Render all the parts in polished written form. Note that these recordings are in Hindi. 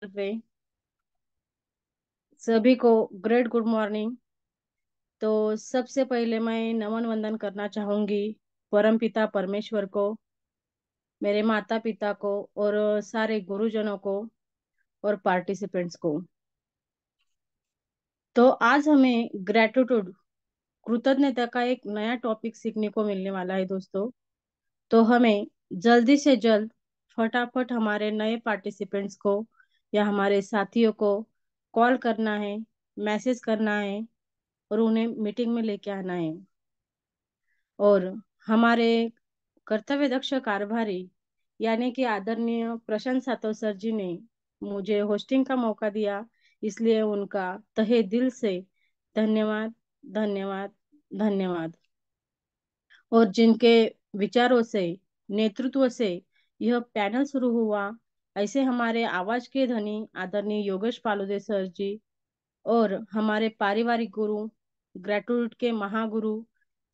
पे सभी को ग्रेट गुड मॉर्निंग। तो सबसे पहले मैं नमन वंदन करना चाहूंगी परमपिता परमेश्वर को, मेरे माता पिता को और सारे गुरुजनों को और पार्टिसिपेंट्स को। तो आज हमें ग्रेटिट्यूड कृतज्ञता का एक नया टॉपिक सीखने को मिलने वाला है दोस्तों। तो हमें जल्दी से जल्द फटाफट हमारे नए पार्टिसिपेंट्स को या हमारे साथियों को कॉल करना है, मैसेज करना है और उन्हें मीटिंग में लेके आना है। और हमारे कर्तव्य दक्ष कारभारी यानी कि आदरणीय प्रशांत सातव सर जी ने मुझे होस्टिंग का मौका दिया, इसलिए उनका तहे दिल से धन्यवाद, धन्यवाद, धन्यवाद। और जिनके विचारों से, नेतृत्व से यह पैनल शुरू हुआ, ऐसे हमारे आवाज के धनी आदरणीय योगेश पालुदे सर जी और हमारे पारिवारिक गुरु, ग्रेट्यूड के महागुरु,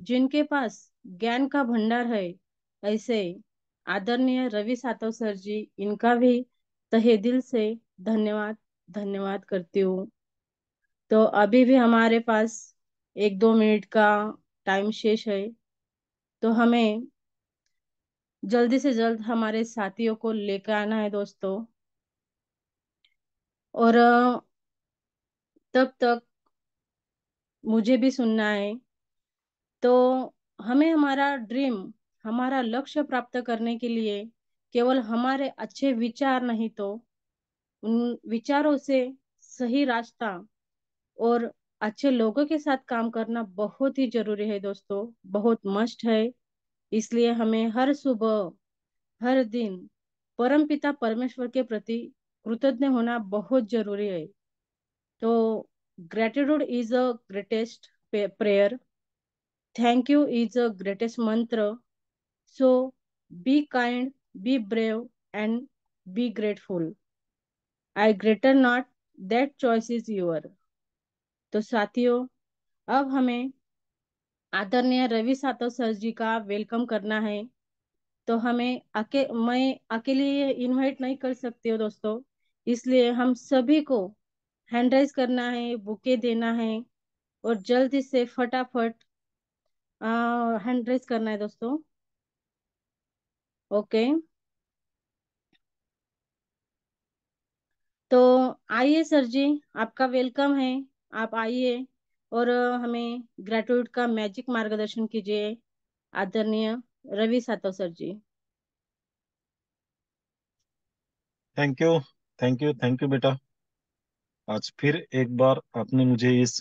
जिनके पास ज्ञान का भंडार है, ऐसे आदरणीय रवि सातव सर जी, इनका भी तहे दिल से धन्यवाद, धन्यवाद करती हूँ। तो अभी भी हमारे पास 1-2 मिनट का टाइम शेष है। तो हमें जल्दी से जल्द हमारे साथियों को लेकर आना है दोस्तों। और तब तक मुझे भी सुनना है। तो हमें हमारा ड्रीम, हमारा लक्ष्य प्राप्त करने के लिए केवल हमारे अच्छे विचार नहीं, तो उन विचारों से सही रास्ता और अच्छे लोगों के साथ काम करना बहुत ही जरूरी है दोस्तों, बहुत मस्ट है। इसलिए हमें हर सुबह, हर दिन परमपिता परमेश्वर के प्रति कृतज्ञ होना बहुत जरूरी है। तो gratitude is a greatest prayer, thank you is a greatest mantra. So be kind, be brave and be grateful. I greater not, that choice is your. तो साथियों, अब हमें आदरणीय रवि सातव सर जी का वेलकम करना है। तो मैं अकेले ये इनवाइट नहीं कर सकती हूँ दोस्तों, इसलिए हम सभी को हैंड राइज करना है, बुके देना है और जल्दी से फटाफट हैंड राइज करना है दोस्तों। ओके। तो आइए सर जी, आपका वेलकम है। आप आइए और हमें ग्रेट्यूड का मैजिक मार्गदर्शन कीजिए, आदरणीय Ravi Satav sir ji. Thank you, thank you, thank you बेटा। आज फिर एक बार आपने मुझे इस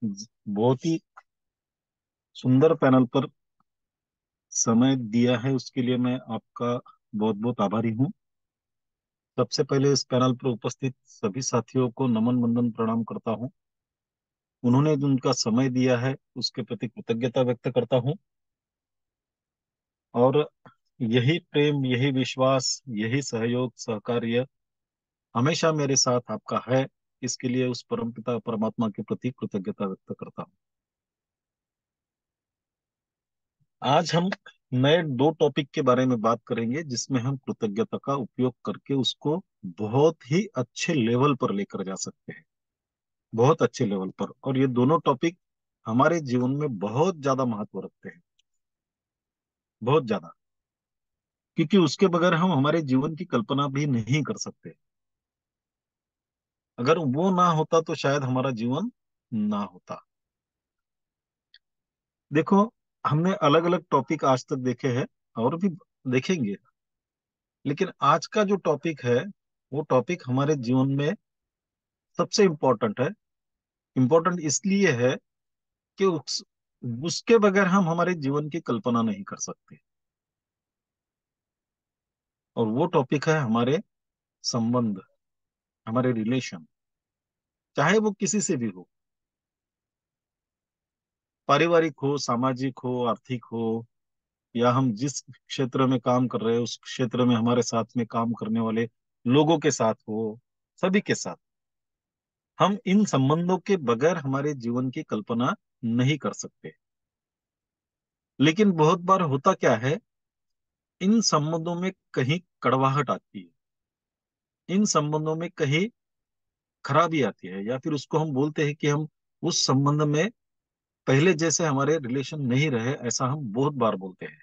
बहुत ही सुंदर पैनल पर समय दिया है, उसके लिए मैं आपका बहुत बहुत आभारी हूँ। सबसे पहले इस पैनल पर उपस्थित सभी साथियों को नमन वंदन प्रणाम करता हूँ। उन्होंने जो उनका समय दिया है उसके प्रति कृतज्ञता व्यक्त करता हूँ। और यही प्रेम, यही विश्वास, यही सहयोग सहकार्य हमेशा मेरे साथ आपका है, इसके लिए उस परमपिता परमात्मा के प्रति कृतज्ञता व्यक्त करता हूँ। आज हम नए दो टॉपिक के बारे में बात करेंगे, जिसमें हम कृतज्ञता का उपयोग करके उसको बहुत ही अच्छे लेवल पर लेकर जा सकते हैं, बहुत अच्छे लेवल पर। और ये दोनों टॉपिक हमारे जीवन में बहुत ज्यादा महत्व रखते हैं, बहुत ज्यादा, क्योंकि उसके बगैर हम हमारे जीवन की कल्पना भी नहीं कर सकते। अगर वो ना होता तो शायद हमारा जीवन ना होता। देखो, हमने अलग अलग टॉपिक आज तक देखे हैं और भी देखेंगे, लेकिन आज का जो टॉपिक है वो टॉपिक हमारे जीवन में सबसे इम्पोर्टेंट है। इम्पोर्टेंट इसलिए है कि उसके बगैर हम हमारे जीवन की कल्पना नहीं कर सकते। और वो टॉपिक है हमारे संबंध, हमारे रिलेशन, चाहे वो किसी से भी हो, पारिवारिक हो, सामाजिक हो, आर्थिक हो, या हम जिस क्षेत्र में काम कर रहे हैं उस क्षेत्र में हमारे साथ में काम करने वाले लोगों के साथ हो, सभी के साथ। हम इन संबंधों के बगैर हमारे जीवन की कल्पना नहीं कर सकते। लेकिन बहुत बार होता क्या है, इन संबंधों में कहीं कड़वाहट आती है, इन संबंधों में कहीं खराबी आती है, या फिर उसको हम बोलते हैं कि हम उस संबंध में पहले जैसे हमारे रिलेशन नहीं रहे, ऐसा हम बहुत बार बोलते हैं।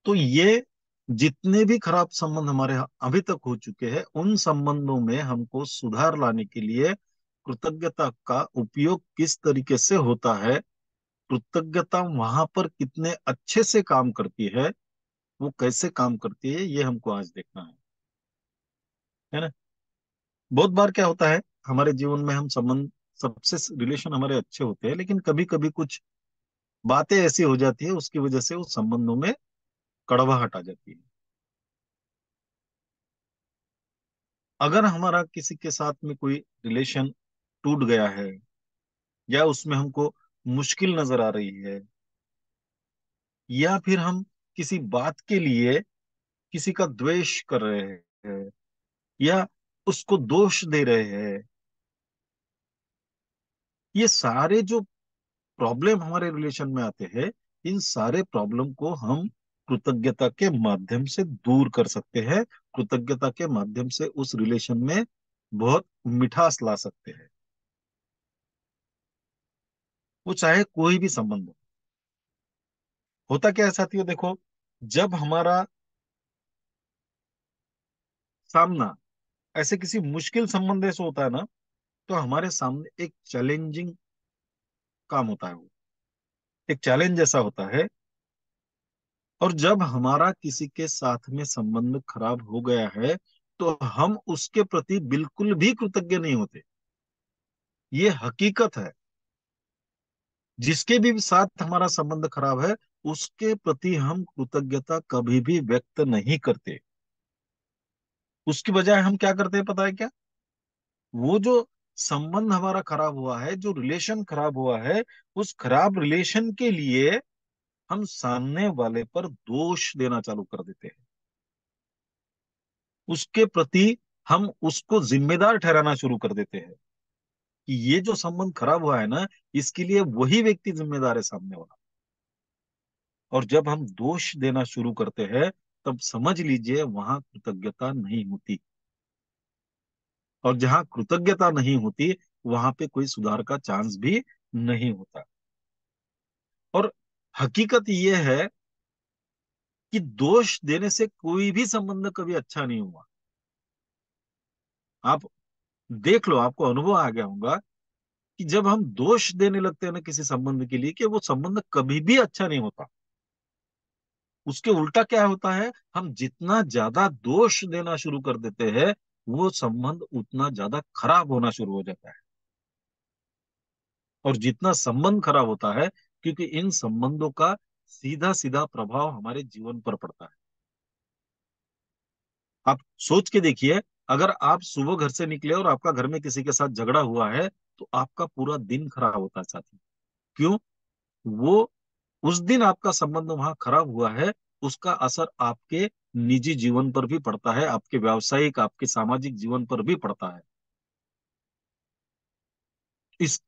तो ये जितने भी खराब संबंध हमारे अभी तक हो चुके हैं, उन संबंधों में हमको सुधार लाने के लिए कृतज्ञता का उपयोग किस तरीके से होता है, कृतज्ञता वहां पर कितने अच्छे से काम करती है, वो कैसे काम करती है, ये हमको आज देखना है ना। बहुत बार क्या होता है हमारे जीवन में, हम संबंध सबसे रिलेशन हमारे अच्छे होते हैं, लेकिन कभी कभी कुछ बातें ऐसी हो जाती है, उसकी वजह से उस संबंधों में कड़वाहट आ जाती है। अगर हमारा किसी के साथ में कोई रिलेशन टूट गया है, या उसमें हमको मुश्किल नजर आ रही है, या फिर हम किसी बात के लिए किसी का द्वेष कर रहे हैं, या उसको दोष दे रहे हैं, ये सारे जो प्रॉब्लम हमारे रिलेशन में आते हैं, इन सारे प्रॉब्लम को हम कृतज्ञता के माध्यम से दूर कर सकते हैं। कृतज्ञता के माध्यम से उस रिलेशन में बहुत मिठास ला सकते हैं। वो चाहे कोई भी संबंध हो। होता क्या है साथियों, देखो, जब हमारा सामना ऐसे किसी मुश्किल संबंध से होता है ना, तो हमारे सामने एक चैलेंजिंग काम होता है, वो एक चैलेंज जैसा होता है। और जब हमारा किसी के साथ में संबंध खराब हो गया है, तो हम उसके प्रति बिल्कुल भी कृतज्ञ नहीं होते। ये हकीकत है। जिसके भी साथ हमारा संबंध खराब है, उसके प्रति हम कृतज्ञता कभी भी व्यक्त नहीं करते। उसकी बजाय हम क्या करते हैं पता है क्या? वो जो संबंध हमारा खराब हुआ है, जो रिलेशन खराब हुआ है, उस खराब रिलेशन के लिए हम सामने वाले पर दोष देना चालू कर देते हैं। उसके प्रति हम उसको जिम्मेदार ठहराना शुरू कर देते हैं कि ये जो संबंध खराब हुआ है ना, इसके लिए वही व्यक्ति जिम्मेदार है, सामने वाला। और जब हम दोष देना शुरू करते हैं, तब समझ लीजिए वहां कृतज्ञता नहीं होती। और जहां कृतज्ञता नहीं होती, वहां पे कोई सुधार का चांस भी नहीं होता। और हकीकत यह है कि दोष देने से कोई भी संबंध कभी अच्छा नहीं हुआ। आप देख लो, आपको अनुभव आ गया होगा कि जब हम दोष देने लगते हैं ना किसी संबंध के लिए, कि वो संबंध कभी भी अच्छा नहीं होता। उसके उल्टा क्या होता है, हम जितना ज्यादा दोष देना शुरू कर देते हैं, वो संबंध उतना ज्यादा खराब होना शुरू हो जाता है। और जितना संबंध खराब होता है, क्योंकि इन संबंधों का सीधा सीधा प्रभाव हमारे जीवन पर पड़ता है। आप सोच के देखिए, अगर आप सुबह घर से निकले और आपका घर में किसी के साथ झगड़ा हुआ है, तो आपका पूरा दिन खराब होता है साथी। क्यों? वो उस दिन आपका संबंध वहां खराब हुआ है, उसका असर आपके निजी जीवन पर भी पड़ता है, आपके व्यावसायिक, आपके सामाजिक जीवन पर भी पड़ता है। इस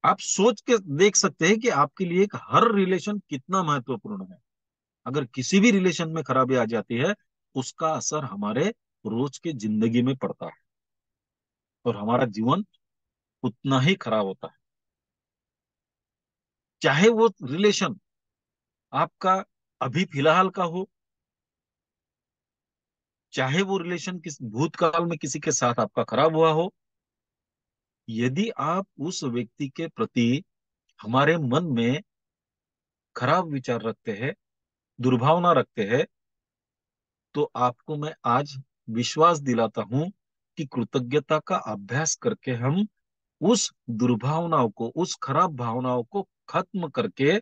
आप सोच के देख सकते हैं कि आपके लिए एक हर रिलेशन कितना महत्वपूर्ण है। अगर किसी भी रिलेशन में खराबी आ जाती है, उसका असर हमारे रोज के जिंदगी में पड़ता है, और हमारा जीवन उतना ही खराब होता है। चाहे वो रिलेशन आपका अभी फिलहाल का हो, चाहे वो रिलेशन किस भूतकाल में किसी के साथ आपका खराब हुआ हो, यदि आप उस व्यक्ति के प्रति हमारे मन में खराब विचार रखते हैं, दुर्भावना रखते हैं, तो आपको मैं आज विश्वास दिलाता हूं कि कृतज्ञता का अभ्यास करके हम उस दुर्भावनाओं को, उस खराब भावनाओं को खत्म करके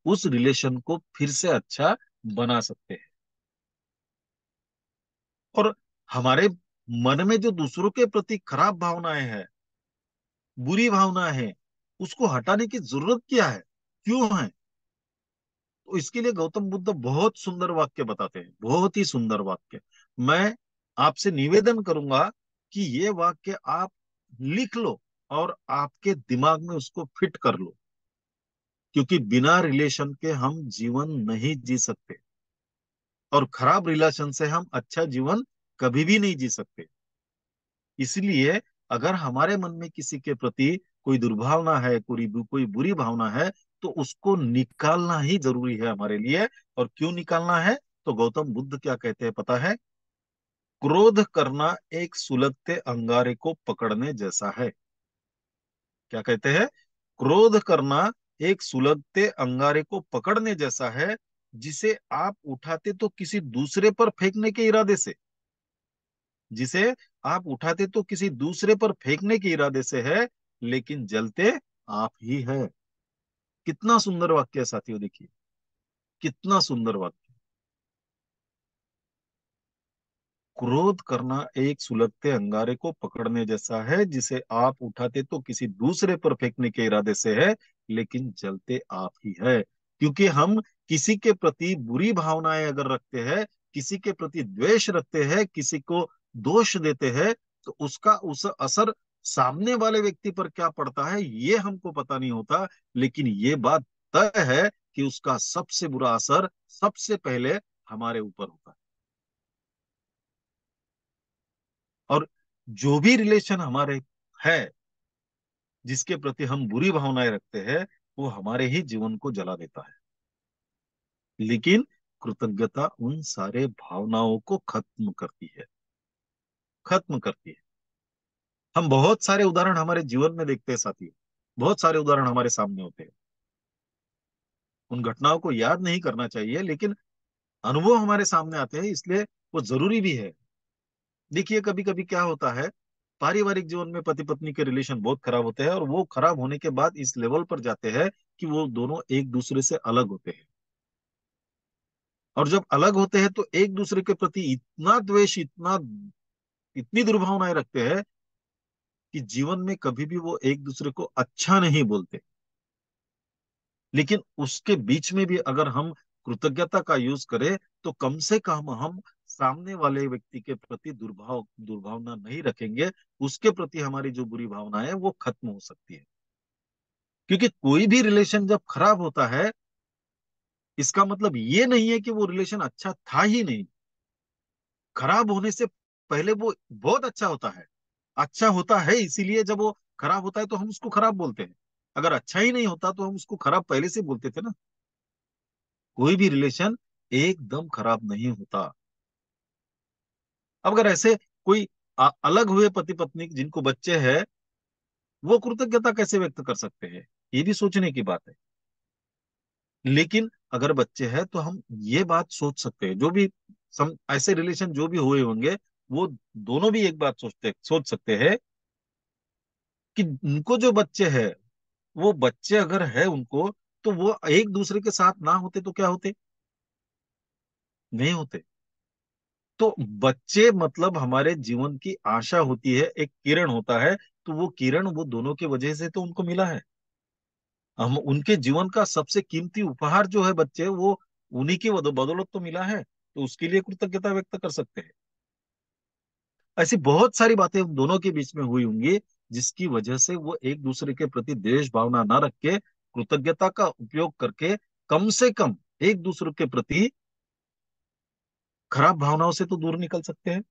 उस रिलेशन को फिर से अच्छा बना सकते हैं। और हमारे मन में जो दूसरों के प्रति खराब भावनाएं हैं, बुरी भावनाएं हैं, उसको हटाने की जरूरत क्या है, क्यों है? तो इसके लिए गौतम बुद्ध बहुत सुंदर वाक्य बताते हैं, बहुत ही सुंदर वाक्य। मैं आपसे निवेदन करूंगा कि ये वाक्य आप लिख लो और आपके दिमाग में उसको फिट कर लो, क्योंकि बिना रिलेशन के हम जीवन नहीं जी सकते, और खराब रिलेशन से हम अच्छा जीवन कभी भी नहीं जी सकते। इसलिए अगर हमारे मन में किसी के प्रति कोई दुर्भावना है, कोई बुरी भावना है, तो उसको निकालना ही जरूरी है हमारे लिए। और क्यों निकालना है? तो गौतम बुद्ध क्या कहते हैं पता है? क्रोध करना एक सुलगते अंगारे को पकड़ने जैसा है। क्या कहते हैं? क्रोध करना एक सुलगते अंगारे को पकड़ने जैसा है, जिसे आप उठाते तो किसी दूसरे पर फेंकने के इरादे से, जिसे आप उठाते तो किसी दूसरे पर फेंकने के इरादे से है, लेकिन जलते आप ही है। कितना सुंदर वाक्य है साथियों, देखिए कितना सुंदर वाक्य। क्रोध करना एक सुलगते अंगारे को पकड़ने जैसा है, जिसे आप उठाते तो किसी दूसरे पर फेंकने के इरादे से है, लेकिन जलते आप ही है। क्योंकि हम किसी के प्रति बुरी भावनाएं अगर रखते हैं, किसी के प्रति द्वेष रखते हैं, किसी को दोष देते हैं, तो उसका उस असर सामने वाले व्यक्ति पर क्या पड़ता है ये हमको पता नहीं होता। लेकिन ये बात तय है कि उसका सबसे बुरा असर सबसे पहले हमारे ऊपर होता है। और जो भी रिलेशन हमारे है, जिसके प्रति हम बुरी भावनाएं रखते हैं, वो हमारे ही जीवन को जला देता है। लेकिन कृतज्ञता उन सारे भावनाओं को खत्म करती है, खत्म करती है। हम बहुत सारे उदाहरण हमारे जीवन में देखते हैं साथी, बहुत सारे उदाहरण हमारे सामने होते हैं। उन घटनाओं को याद नहीं करना चाहिए, लेकिन अनुभव हमारे सामने आते हैं, इसलिए वो जरूरी भी है। देखिए कभी कभी क्या होता है, पारिवारिक जीवन में पति पत्नी के रिलेशन बहुत खराब होते हैं, और वो खराब होने के बाद इस लेवल पर जाते हैं कि वो दोनों एक दूसरे से अलग होते हैं। और जब अलग होते हैं तो एक दूसरे के प्रति इतना द्वेष, इतनी दुर्भावनाएं रखते हैं कि जीवन में कभी भी वो एक दूसरे को अच्छा नहीं बोलते। लेकिन उसके बीच में भी अगर हम कृतज्ञता का यूज करें, तो कम से कम हम सामने वाले व्यक्ति के प्रति दुर्भावना नहीं रखेंगे। उसके प्रति हमारी जो बुरी भावना है वो खत्म हो सकती है। क्योंकि कोई भी रिलेशन जब खराब होता है, इसका मतलब ये नहीं है कि वो रिलेशन अच्छा था ही नहीं। खराब होने से पहले वो बहुत अच्छा होता है। अच्छा होता है, इसीलिए जब वो खराब होता है तो हम उसको खराब बोलते हैं। अगर अच्छा ही नहीं होता तो हम उसको खराब पहले से बोलते थे ना। कोई भी रिलेशन एकदम खराब नहीं होता। अब अगर ऐसे कोई अलग हुए पति पत्नी जिनको बच्चे हैं, वो कृतज्ञता कैसे व्यक्त कर सकते हैं? ये भी सोचने की बात है। लेकिन अगर बच्चे हैं तो हम ये बात सोच सकते हैं, जो भी ऐसे रिलेशन जो भी हुए होंगे, वो दोनों भी एक बात सोच सकते हैं कि उनको जो बच्चे हैं, वो बच्चे अगर है उनको, तो वो एक दूसरे के साथ ना होते तो क्या होते? नहीं होते। तो बच्चे मतलब हमारे जीवन की आशा होती है, एक किरण होता है। तो वो किरण वो दोनों की वजह से तो उनको मिला है। हम उनके जीवन का सबसे कीमती उपहार जो है बच्चे, वो उन्हीं की बदौलत तो मिला है, तो उसके लिए कृतज्ञता व्यक्त कर सकते हैं। ऐसी बहुत सारी बातें उन दोनों के बीच में हुई होंगी, जिसकी वजह से वो एक दूसरे के प्रति द्वेष भावना ना रख के कृतज्ञता का उपयोग करके कम से कम एक दूसरे के प्रति खराब भावनाओं से तो दूर निकल सकते हैं।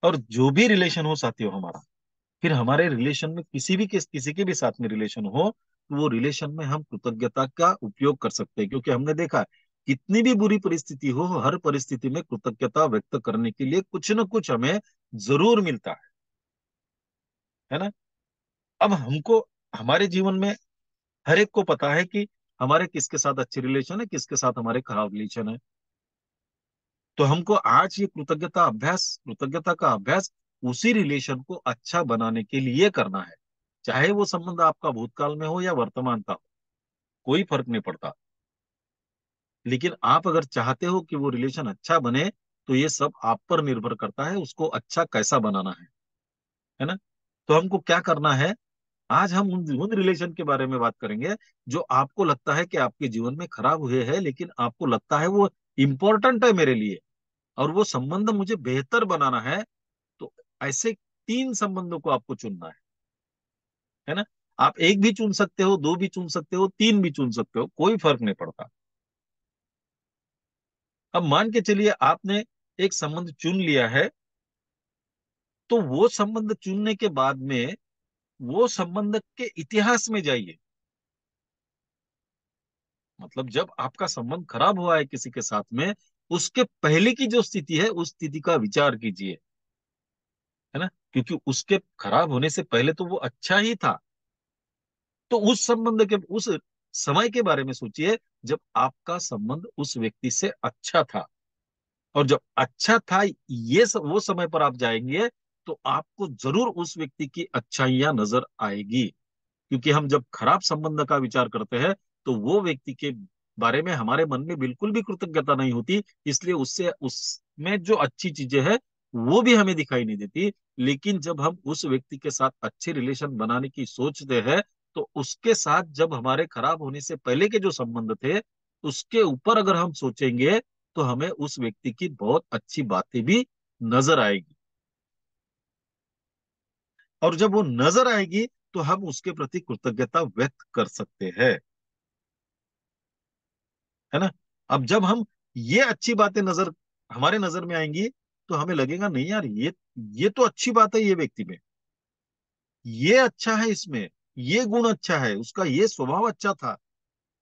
और जो भी रिलेशन हो साथियों हमारा, फिर हमारे रिलेशन में किसी के भी साथ में रिलेशन हो, तो वो रिलेशन में हम कृतज्ञता का उपयोग कर सकते हैं। क्योंकि हमने देखा है, कितनी भी बुरी परिस्थिति हो, हर परिस्थिति में कृतज्ञता व्यक्त करने के लिए कुछ न कुछ हमें जरूर मिलता है ना? अब हमको हमारे जीवन में हर एक को पता है कि हमारे किसके साथ अच्छे रिलेशन है, किसके साथ हमारे खराब रिलेशन है। तो हमको आज ये कृतज्ञता का अभ्यास उसी रिलेशन को अच्छा बनाने के लिए करना है। चाहे वो संबंध आपका भूतकाल में हो या वर्तमान का हो, कोई फर्क नहीं पड़ता। लेकिन आप अगर चाहते हो कि वो रिलेशन अच्छा बने, तो ये सब आप पर निर्भर करता है, उसको अच्छा कैसा बनाना है ना? तो हमको क्या करना है? आज हम उन रिलेशन के बारे में बात करेंगे जो आपको लगता है कि आपके जीवन में खराब हुए हैं, लेकिन आपको लगता है वो इंपॉर्टेंट है मेरे लिए, और वो संबंध मुझे बेहतर बनाना है। तो ऐसे 3 संबंधों को आपको चुनना है ना? आप एक भी चुन सकते हो, दो भी चुन सकते हो, तीन भी चुन सकते हो, कोई फर्क नहीं पड़ता। अब मान के चलिए आपने एक संबंध चुन लिया है, तो वो संबंध चुनने के बाद में वो संबंध के इतिहास में जाइए। मतलब जब आपका संबंध खराब हुआ है किसी के साथ में, उसके पहले की जो स्थिति है उस स्थिति का विचार कीजिए, है ना, क्योंकि उसके खराब होने से पहले तो वो अच्छा ही था। तो उस संबंध के उस समय के बारे में सोचिए जब आपका संबंध उस व्यक्ति से अच्छा था। और जब अच्छा था, वो समय पर आप जाएंगे तो आपको जरूर उस व्यक्ति की अच्छाइयां नजर आएगी। क्योंकि हम जब खराब संबंध का विचार करते हैं तो वो व्यक्ति के बारे में हमारे मन में बिल्कुल भी कृतज्ञता नहीं होती, इसलिए उससे उसमें जो अच्छी चीजें हैं वो भी हमें दिखाई नहीं देती। लेकिन जब हम उस व्यक्ति के साथ अच्छे रिलेशन बनाने की सोचते हैं, तो उसके साथ जब हमारे खराब होने से पहले के जो संबंध थे उसके ऊपर अगर हम सोचेंगे तो हमें उस व्यक्ति की बहुत अच्छी बातें भी नजर आएगी। और जब वो नजर आएगी तो हम उसके प्रति कृतज्ञता व्यक्त कर सकते हैं, है ना। अब जब हम ये अच्छी बातें नजर हमारे नजर में आएंगी तो हमें लगेगा नहीं यार, ये तो अच्छी बात है, ये व्यक्ति में ये अच्छा है, इसमें ये गुण अच्छा है, उसका ये स्वभाव अच्छा था।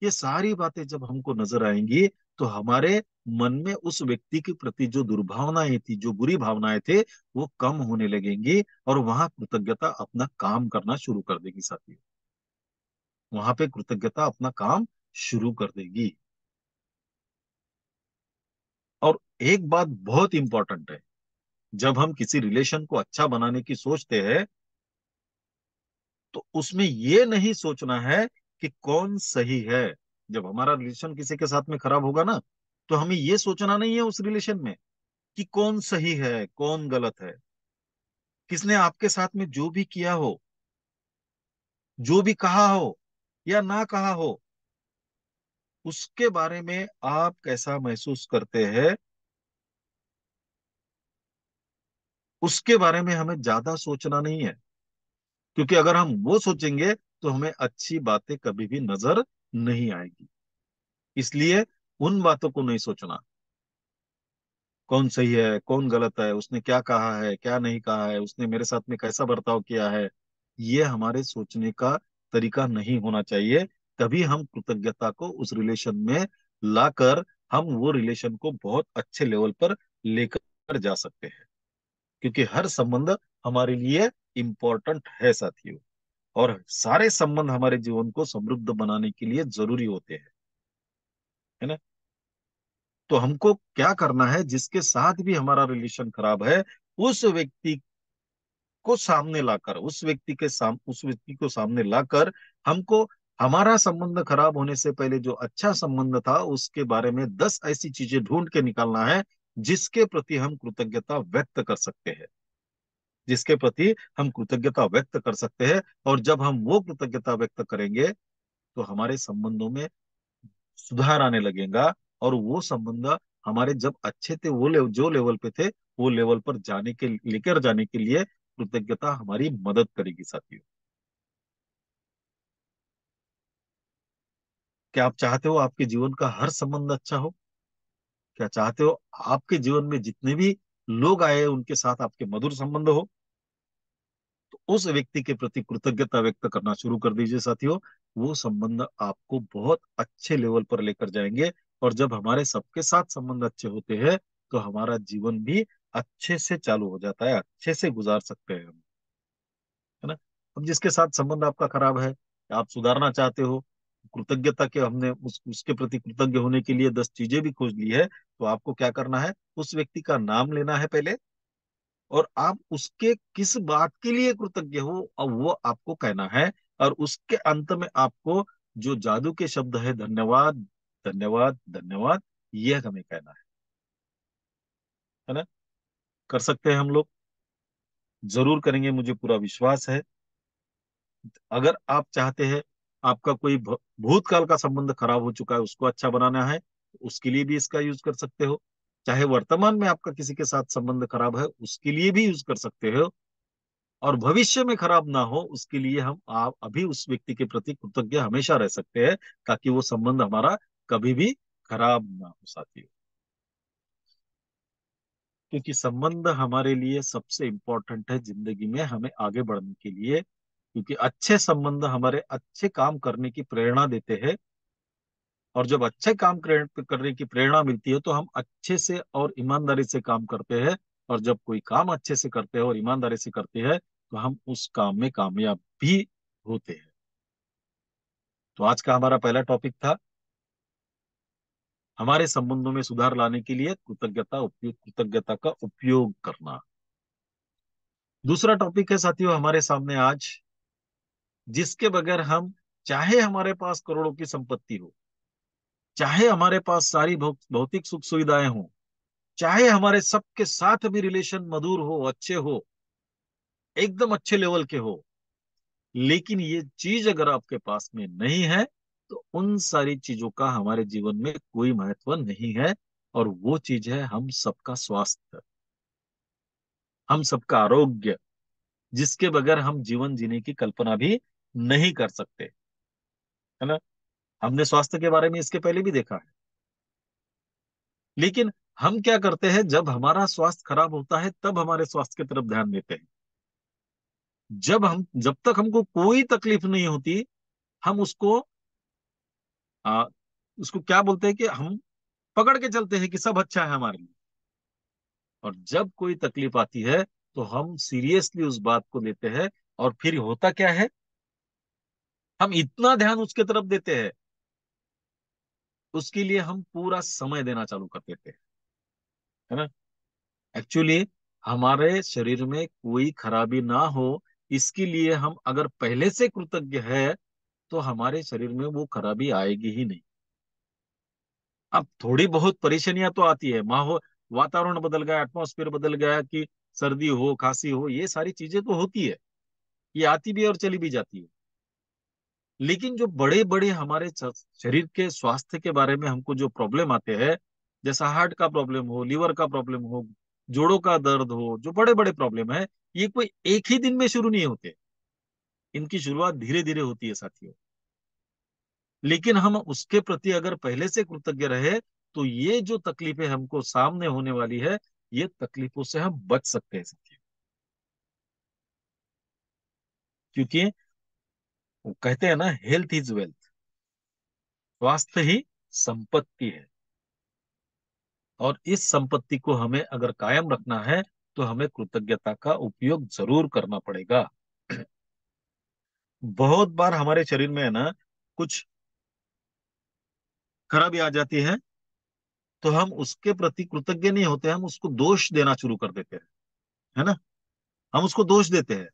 ये सारी बातें जब हमको नजर आएंगी तो हमारे मन में उस व्यक्ति के प्रति जो दुर्भावनाएं थी, जो बुरी भावनाएं थे, वो कम होने लगेंगी और वहां कृतज्ञता अपना काम करना शुरू कर देगी साथियों। वहां पे कृतज्ञता अपना काम शुरू कर देगी। और एक बात बहुत इंपॉर्टेंट है, जब हम किसी रिलेशन को अच्छा बनाने की सोचते हैं तो उसमें ये नहीं सोचना है कि कौन सही है। जब हमारा रिलेशन किसी के साथ में खराब होगा ना, तो हमें ये सोचना नहीं है उस रिलेशन में कि कौन सही है कौन गलत है। किसने आपके साथ में जो भी किया हो, जो भी कहा हो या ना कहा हो, उसके बारे में आप कैसा महसूस करते हैं, उसके बारे में हमें ज्यादा सोचना नहीं है। क्योंकि अगर हम वो सोचेंगे तो हमें अच्छी बातें कभी भी नजर नहीं आएगी। इसलिए उन बातों को नहीं सोचना, कौन सही है कौन गलत है, उसने क्या कहा है क्या नहीं कहा है, उसने मेरे साथ में कैसा बर्ताव किया है, ये हमारे सोचने का तरीका नहीं होना चाहिए। तभी हम कृतज्ञता को उस रिलेशन में लाकर हम वो रिलेशन को बहुत अच्छे लेवल पर लेकर जा सकते हैं। क्योंकि हर संबंध हमारे लिए इम्पोर्टेंट है साथियों, और सारे संबंध हमारे जीवन को समृद्ध बनाने के लिए जरूरी होते हैं, है ना। तो हमको क्या करना है, जिसके साथ भी हमारा रिलेशन खराब है उस व्यक्ति को सामने लाकर उस व्यक्ति को सामने लाकर हमको हमारा संबंध खराब होने से पहले जो अच्छा संबंध था उसके बारे में 10 ऐसी चीजें ढूंढ के निकालना है जिसके प्रति हम कृतज्ञता व्यक्त कर सकते हैं, जिसके प्रति हम कृतज्ञता व्यक्त कर सकते हैं। और जब हम वो कृतज्ञता व्यक्त करेंगे तो हमारे संबंधों में सुधार आने लगेगा। और वो संबंध हमारे जब अच्छे थे जो लेवल पे थे वो लेवल पर लेकर जाने के लिए कृतज्ञता हमारी मदद करेगी साथियों। क्या आप चाहते हो आपके जीवन का हर संबंध अच्छा हो? क्या चाहते हो आपके जीवन में जितने भी लोग आए उनके साथ आपके मधुर संबंध हो? तो उस व्यक्ति के प्रति कृतज्ञता व्यक्त करना शुरू कर दीजिए साथियों। वो संबंध आपको बहुत अच्छे लेवल पर लेकर जाएंगे। और जब हमारे सबके साथ संबंध अच्छे होते हैं तो हमारा जीवन भी अच्छे से चालू हो जाता है, अच्छे से गुजार सकते हैं हम, है ना। अब जिसके साथ संबंध आपका खराब है, आप सुधारना चाहते हो, कृतज्ञता के हमने उसके प्रति कृतज्ञ होने के लिए 10 चीजें भी खोज ली है, तो आपको क्या करना है, उस व्यक्ति का नाम लेना है पहले, और आप उसके किस बात के लिए कृतज्ञ हो और वो आपको कहना है। और उसके अंत में आपको जो जादू के शब्द है धन्यवाद धन्यवाद धन्यवाद, ये हमें कहना है ना। कर सकते हैं हम लोग, जरूर करेंगे, मुझे पूरा विश्वास है। अगर आप चाहते हैं आपका कोई भूतकाल का संबंध खराब हो चुका है उसको अच्छा बनाना है, तो उसके लिए भी इसका यूज कर सकते हो। चाहे वर्तमान में आपका किसी के साथ संबंध खराब है उसके लिए भी यूज कर सकते हो। और भविष्य में खराब ना हो उसके लिए हम आप अभी उस व्यक्ति के प्रति कृतज्ञ हमेशा रह सकते हैं, ताकि वो संबंध हमारा कभी भी खराब ना हो साथियों। क्योंकि संबंध हमारे लिए सबसे इम्पोर्टेंट है जिंदगी में, हमें आगे बढ़ने के लिए। क्योंकि अच्छे संबंध हमारे अच्छे काम करने की प्रेरणा देते हैं, और जब अच्छे काम करने की प्रेरणा मिलती है तो हम अच्छे से और ईमानदारी से काम करते हैं। और जब कोई काम अच्छे से करते हैं और ईमानदारी से करते हैं तो हम उस काम में कामयाब भी होते हैं। तो आज का हमारा पहला टॉपिक था हमारे संबंधों में सुधार लाने के लिए कृतज्ञता का उपयोग करना। दूसरा टॉपिक है साथियों हमारे सामने आज, जिसके बगैर हम, चाहे हमारे पास करोड़ों की संपत्ति हो, चाहे हमारे पास सारी भौतिक सुख सुविधाएं हो, चाहे हमारे सबके साथ भी रिलेशन मधुर हो, अच्छे हो, एकदम अच्छे लेवल के हो, लेकिन ये चीज अगर आपके पास में नहीं है तो उन सारी चीजों का हमारे जीवन में कोई महत्व नहीं है। और वो चीज है हम सबका स्वास्थ्य, हम सबका आरोग्य, जिसके बगैर हम जीवन जीने की कल्पना भी नहीं कर सकते, है ना। हमने स्वास्थ्य के बारे में इसके पहले भी देखा है। लेकिन हम क्या करते हैं, जब हमारा स्वास्थ्य खराब होता है तब हमारे स्वास्थ्य की तरफ ध्यान देते हैं। जब तक हमको कोई तकलीफ नहीं होती, हम आ, उसको क्या बोलते हैं कि हम पकड़ के चलते हैं कि सब अच्छा है हमारे लिए। और जब कोई तकलीफ आती है तो हम सीरियसली उस बात को लेते हैं। और फिर होता क्या है, हम इतना ध्यान उसके तरफ देते हैं, उसके लिए हम पूरा समय देना चालू कर देते हैं, है ना। एक्चुअली हमारे शरीर में कोई खराबी ना हो, इसके लिए हम अगर पहले से कृतज्ञ है तो हमारे शरीर में वो खराबी आएगी ही नहीं। अब थोड़ी बहुत परेशानियां तो आती है, माहौल, वातावरण बदल गया, एटमॉस्फेयर बदल गया, कि सर्दी हो, खांसी हो, ये सारी चीजें तो होती है, ये आती भी है और चली भी जाती है। लेकिन जो बड़े बड़े हमारे शरीर के स्वास्थ्य के बारे में हमको जो प्रॉब्लम आते हैं, जैसा हार्ट का प्रॉब्लम हो, लीवर का प्रॉब्लम हो, जोड़ों का दर्द हो, जो बड़े बड़े प्रॉब्लम है, ये कोई एक ही दिन में शुरू नहीं होते। इनकी शुरुआत धीरे धीरे होती है साथियों। लेकिन हम उसके प्रति अगर पहले से कृतज्ञ रहे तो ये जो तकलीफें हमको सामने होने वाली है, ये तकलीफों से हम बच सकते हैं साथियों। क्योंकि वो कहते हैं ना, हेल्थ इज वेल्थ, स्वास्थ्य ही संपत्ति है। और इस संपत्ति को हमें अगर कायम रखना है तो हमें कृतज्ञता का उपयोग जरूर करना पड़ेगा। बहुत बार हमारे शरीर में है ना, कुछ खराबी आ जाती है तो हम उसके प्रति कृतज्ञ नहीं होते, हम उसको दोष देना शुरू कर देते हैं, है ना। हम उसको दोष देते हैं।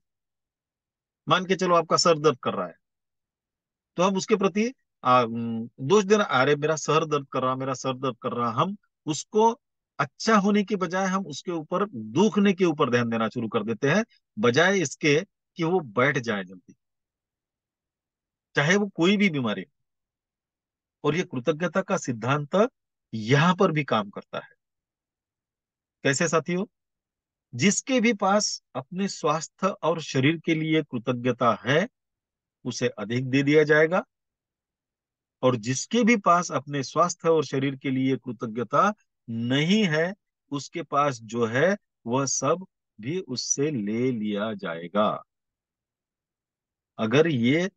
मान के चलो आपका सर दर्द कर रहा है, तो हम उसके प्रति दोष देना, अरे मेरा सर दर्द कर रहा, मेरा सर दर्द कर रहा, हम उसको अच्छा होने की बजाय हम उसके ऊपर दुखने के ऊपर ध्यान देना शुरू कर देते हैं, बजाय इसके कि वो बैठ जाए जल्दी, चाहे वो कोई भी बीमारी हो। और ये कृतज्ञता का सिद्धांत यहां पर भी काम करता है। कैसे साथियों, जिसके भी पास अपने स्वास्थ्य और शरीर के लिए कृतज्ञता है उसे अधिक दे दिया जाएगा, और जिसके भी पास अपने स्वास्थ्य और शरीर के लिए कृतज्ञता नहीं है, उसके पास जो है वह सब भी उससे ले लिया जाएगा। अगर ये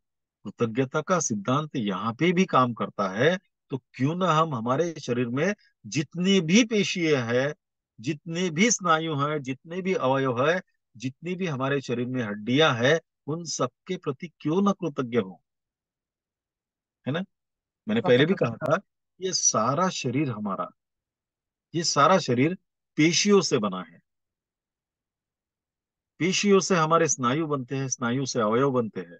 कृतज्ञता का सिद्धांत यहाँ पे भी काम करता है, तो क्यों ना हम हमारे शरीर में जितनी भी पेशियां है, जितने भी स्नायु हैं, जितने भी अवयव है, जितनी भी हमारे शरीर में हड्डियां हैं, उन सबके प्रति क्यों ना कृतज्ञ हो, है ना। मैंने पहले भी कहा था, ये सारा शरीर हमारा, ये सारा शरीर पेशियों से बना है। पेशियों से हमारे स्नायु बनते हैं, स्नायु से अवयव बनते हैं,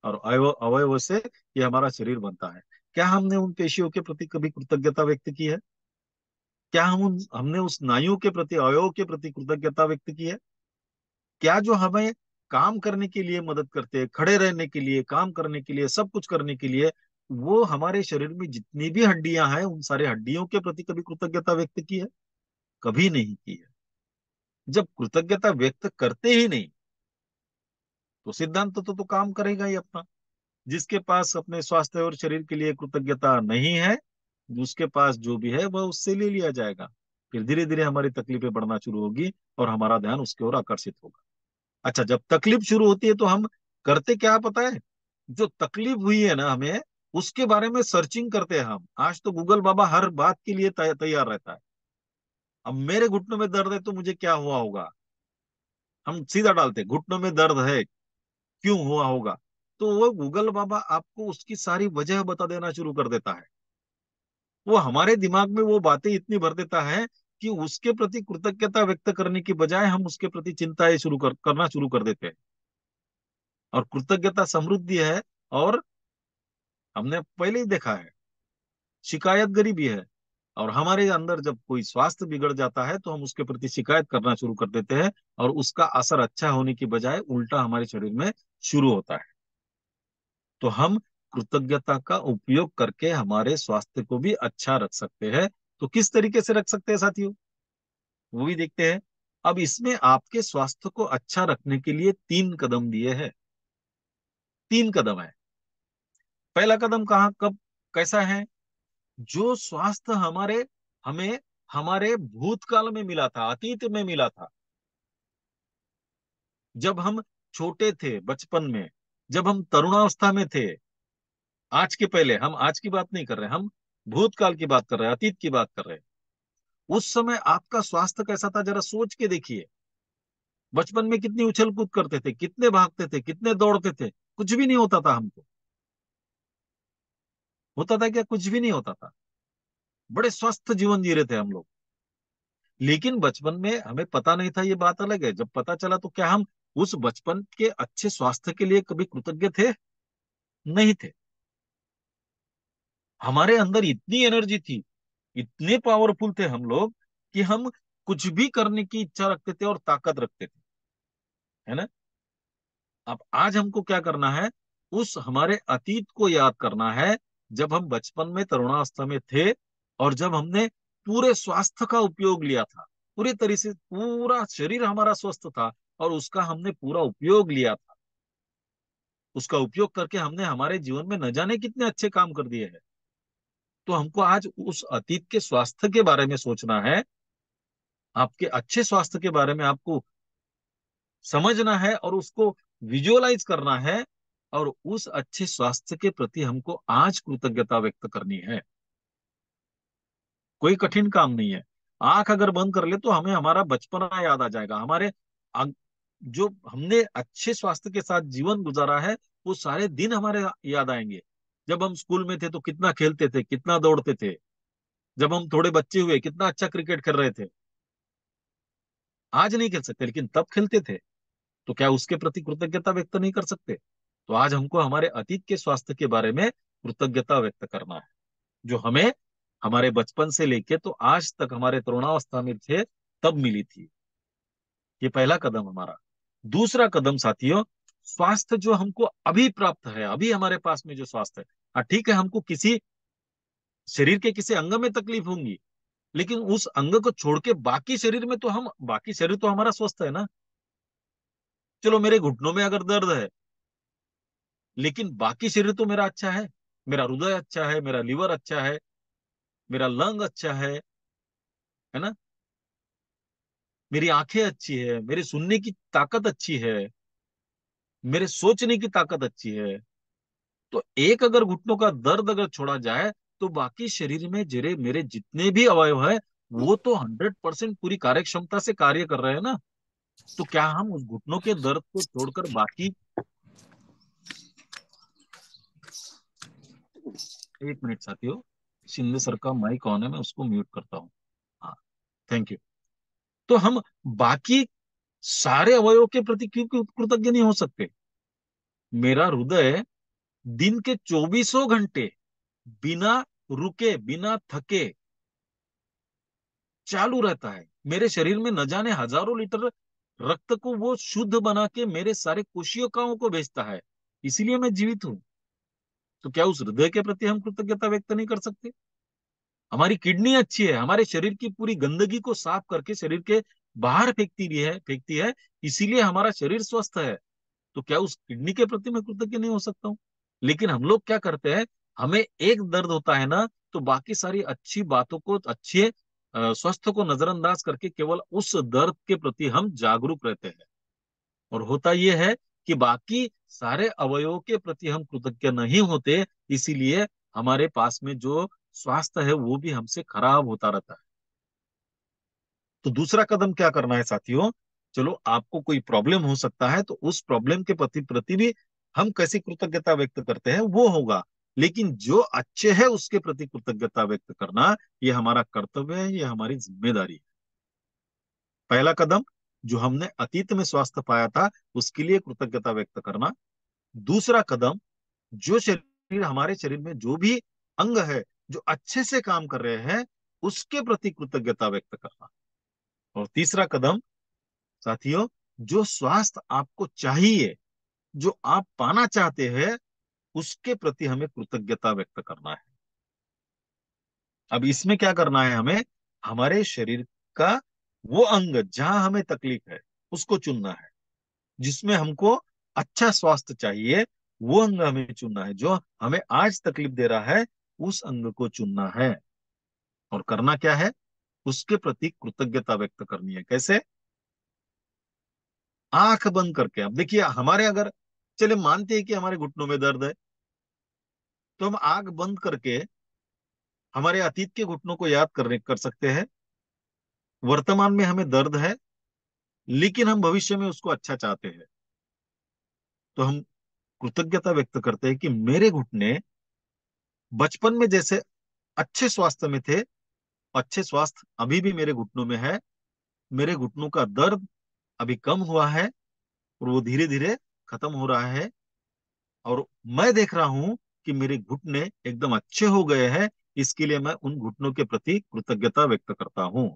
और अवयव अवयव से ये हमारा शरीर बनता है। क्या हमने उन पेशियों के प्रति कभी कृतज्ञता व्यक्त की है? क्या हमने उस स्नायु के प्रति, अवयव के प्रति कृतज्ञता व्यक्त की है? क्या जो हमें काम करने के लिए मदद करते हैं, खड़े रहने के लिए, काम करने के लिए, सब कुछ करने के लिए, वो हमारे शरीर में जितनी भी हड्डियां हैं उन सारे हड्डियों के प्रति कभी कृतज्ञता व्यक्त की है? कभी नहीं की है। जब कृतज्ञता व्यक्त करते ही नहीं तो सिद्धांत तो काम करेगा ही अपना। जिसके पास अपने स्वास्थ्य और शरीर के लिए कृतज्ञता नहीं है, उसके पास जो भी है वह उससे ले लिया जाएगा। फिर धीरे धीरे हमारी तकलीफें बढ़ना शुरू होगी और हमारा ध्यान उसकी ओर आकर्षित होगा। अच्छा, जब तकलीफ शुरू होती है तो हम करते क्या पता है? जो तकलीफ हुई है ना हमें, उसके बारे में सर्चिंग करते हैं हम। आज तो गूगल बाबा हर बात के लिए तैयार रहता है। अब मेरे घुटनों में दर्द है तो मुझे क्या हुआ होगा, हम सीधा डालते हैं, घुटनों में दर्द है, क्यों हुआ होगा। तो वो गूगल बाबा आपको उसकी सारी वजह बता देना शुरू कर देता है। वो हमारे दिमाग में वो बातें इतनी भर देता है कि उसके प्रति कृतज्ञता व्यक्त करने की बजाय हम उसके प्रति चिंताएं करना शुरू कर देते हैं। और कृतज्ञता समृद्धि है, और हमने पहले ही देखा है, शिकायत गरीबी है। और हमारे अंदर जब कोई स्वास्थ्य बिगड़ जाता है तो हम उसके प्रति शिकायत करना शुरू कर देते हैं, और उसका असर अच्छा होने की बजाय उल्टा हमारे शरीर में शुरू होता है। तो हम कृतज्ञता का उपयोग करके हमारे स्वास्थ्य को भी अच्छा रख सकते हैं। तो किस तरीके से रख सकते हैं साथियों, वो भी देखते हैं। अब इसमें आपके स्वास्थ्य को अच्छा रखने के लिए 3 कदम दिए हैं। 3 कदम है। पहला कदम कहाँ, कब, कैसा है? जो स्वास्थ्य हमें हमारे भूतकाल में मिला था, अतीत में मिला था, जब हम छोटे थे, बचपन में, जब हम तरुणावस्था में थे। आज के पहले, हम आज की बात नहीं कर रहे, हम भूतकाल की बात कर रहे हैं, अतीत की बात कर रहे हैं। उस समय आपका स्वास्थ्य कैसा था, जरा सोच के देखिए। बचपन में कितनी उछल कूद करते थे, कितने भागते थे, कितने दौड़ते थे, कुछ भी नहीं होता था हमको। होता था क्या? कुछ भी नहीं होता था। बड़े स्वस्थ जीवन जी रहे थे हम लोग। लेकिन बचपन में हमें पता नहीं था, ये बात अलग है। जब पता चला तो क्या हम उस बचपन के अच्छे स्वास्थ्य के लिए कभी कृतज्ञ थे? नहीं थे। हमारे अंदर इतनी एनर्जी थी, इतने पावरफुल थे हम लोग, कि हम कुछ भी करने की इच्छा रखते थे और ताकत रखते थे, है ना? अब आज हमको क्या करना है? उस हमारे अतीत को याद करना है, जब हम बचपन में तरुणावस्था में थे, और जब हमने पूरे स्वास्थ्य का उपयोग लिया था, पूरी तरह से पूरा शरीर हमारा स्वस्थ था, और उसका हमने पूरा उपयोग लिया था। उसका उपयोग करके हमने हमारे जीवन में न जाने कितने अच्छे काम कर दिए हैं। तो हमको आज उस अतीत के स्वास्थ्य के बारे में सोचना है, आपके अच्छे स्वास्थ्य के बारे में आपको समझना है, और उसको विजुअलाइज करना है। और उस अच्छे स्वास्थ्य के प्रति हमको आज कृतज्ञता व्यक्त करनी है। कोई कठिन काम नहीं है। आंख अगर बंद कर ले तो हमें हमारा बचपना याद आ जाएगा। अग- जो हमने अच्छे स्वास्थ्य के साथ जीवन गुजारा है, वो सारे दिन हमारे याद आएंगे। जब हम स्कूल में थे तो कितना खेलते थे, कितना दौड़ते थे। जब हम थोड़े बच्चे हुए, कितना अच्छा क्रिकेट खेल रहे थे। आज नहीं खेल सकते, लेकिन तब खेलते थे। तो क्या उसके प्रति कृतज्ञता व्यक्त नहीं कर सकते? तो आज हमको हमारे अतीत के स्वास्थ्य के बारे में कृतज्ञता व्यक्त करना है, जो हमें हमारे बचपन से लेके तो आज तक हमारे तरुणावस्था में थे तब मिली थी। ये पहला कदम हमारा। दूसरा कदम साथियों, स्वास्थ्य जो हमको अभी प्राप्त है, अभी हमारे पास में जो स्वास्थ्य है। हाँ ठीक है, हमको किसी शरीर के किसी अंग में तकलीफ होंगी, लेकिन उस अंग को छोड़ के बाकी शरीर में तो हम, बाकी शरीर तो हमारा स्वस्थ है ना। चलो मेरे घुटनों में अगर दर्द है, लेकिन बाकी शरीर तो मेरा अच्छा है। मेरा हृदय अच्छा है, मेरा लीवर अच्छा है, मेरा लंग अच्छा है ना? मेरी आंखें अच्छी है, मेरी सुनने की ताकत अच्छी है, मेरे सोचने की ताकत अच्छी है। तो एक अगर घुटनों का दर्द अगर छोड़ा जाए, तो बाकी शरीर में जरे मेरे जितने भी अवयव है, वो तो 100% पूरी कार्य क्षमता से कार्य कर रहे हैं ना। तो क्या हम उस घुटनों के दर्द को छोड़कर बाकी, 1 मिनट साथियों, शिंदे सर का माइक ऑन है, मैं उसको म्यूट करता हूँ। हाँ, थैंक यू। तो हम बाकी सारे अवयवों के प्रति क्यों क्यों कृतज्ञ नहीं हो सकते? मेरा हृदय दिन के 24 घंटे बिना रुके, बिना थके चालू रहता है। मेरे शरीर में न जाने हजारों लीटर रक्त को वो शुद्ध बना के मेरे सारे कोशिकाओं को भेजता है। इसीलिए मैं जीवित हूं। तो क्या उस हृदय के प्रति हम कृतज्ञता व्यक्त नहीं कर सकते? हमारी किडनी अच्छी है, हमारे शरीर की पूरी गंदगी को साफ करके शरीर के बाहर फेंकती है। इसीलिए हमारा शरीर स्वस्थ है। तो क्या उस किडनी के प्रति मैं कृतज्ञ नहीं हो सकता हूँ? लेकिन हम लोग क्या करते हैं, हमें एक दर्द होता है ना, तो बाकी सारी अच्छी बातों को, अच्छे स्वास्थ्य को नजरअंदाज करके केवल उस दर्द के प्रति हम जागरूक रहते हैं। और होता यह है कि बाकी सारे अवयवों के प्रति हम कृतज्ञ नहीं होते, इसीलिए हमारे पास में जो स्वास्थ्य है वो भी हमसे खराब होता रहता है। तो दूसरा कदम क्या करना है साथियों? चलो, आपको कोई प्रॉब्लम हो सकता है तो उस प्रॉब्लम के प्रति प्रति भी हम कैसी कृतज्ञता व्यक्त करते हैं वो होगा, लेकिन जो अच्छे है उसके प्रति कृतज्ञता व्यक्त करना ये हमारा कर्तव्य है, ये हमारी जिम्मेदारी है। पहला कदम, जो हमने अतीत में स्वास्थ्य पाया था उसके लिए कृतज्ञता व्यक्त करना। दूसरा कदम, जो शरीर हमारे शरीर में जो भी अंग है जो अच्छे से काम कर रहे हैं उसके प्रति कृतज्ञता व्यक्त करना। और तीसरा कदम साथियों, जो स्वास्थ्य आपको चाहिए, जो आप पाना चाहते हैं उसके प्रति हमें कृतज्ञता व्यक्त करना है। अब इसमें क्या करना है हमें? हमारे शरीर का वो अंग जहां हमें तकलीफ है उसको चुनना है, जिसमें हमको अच्छा स्वास्थ्य चाहिए वो अंग हमें चुनना है, जो हमें आज तकलीफ दे रहा है उस अंग को चुनना है। और करना क्या है? उसके प्रति कृतज्ञता व्यक्त करनी है। कैसे? आंख बंद करके। अब देखिए, हमारे अगर चले मानते हैं कि हमारे घुटनों में दर्द है, तो हम आंख बंद करके हमारे अतीत के घुटनों को याद कर सकते हैं। वर्तमान में हमें दर्द है लेकिन हम भविष्य में उसको अच्छा चाहते हैं, तो हम कृतज्ञता व्यक्त करते हैं कि मेरे घुटने बचपन में जैसे अच्छे स्वास्थ्य में थे, अच्छे स्वास्थ्य अभी भी मेरे घुटनों में है। मेरे घुटनों का दर्द अभी कम हुआ है और वो धीरे धीरे खत्म हो रहा है। और मैं देख रहा हूं कि मेरे घुटने एकदम अच्छे हो गए हैं, इसके लिए मैं उन घुटनों के प्रति कृतज्ञता व्यक्त करता हूं।